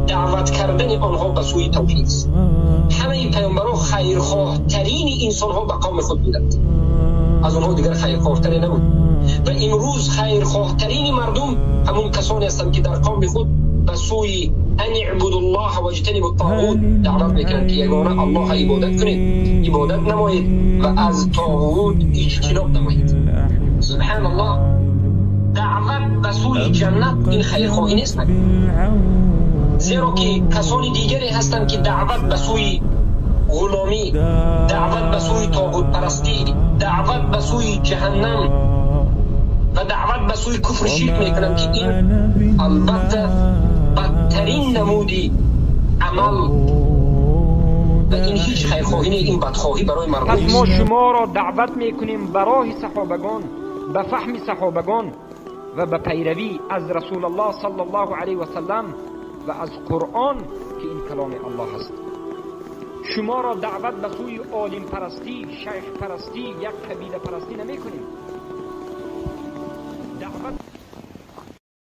دعوت کردن آنها به سوی توحید است. همه پیامبران خیرخواه ترین انسان ها به قوم خود بودند، از آنها دیگر خیرخواه تری نبود. و امروز خیرخواه ترین مردم همون کسانی هستند که در قوم خود به سوی ان اعبدوا الله و اجتنبوا الطاغوت دعوت میکنند که یگانه الله عبادت کنید، عبادت نمایید و از طاغوت اجتناب نمایید. سبحان الله. دعوت به سوی جنت این خیرخواهی نیست، زیرا که کسانی دیگری هستند که دعوت به سوی غلامی، دعوت به سوی طاغوت پرستی، دعوت به سوی جهنم و دعوت به سوی کفر شرک میکنند که این البته بدترین نمودی عمل و این هیچ خیرخواهی نیست، این بدخواهی برای مردم است. پس ما شما را دعوت میکنیم به راه صحابگان، به فهم صحابگان و به پیروی از رسول الله صلی الله علیه و سلم و از قرآن که این کلام الله است. شما را دعوت به سوی عالم پرستی، شیخ پرستی، یک قبیله پرستی نمی کنیم.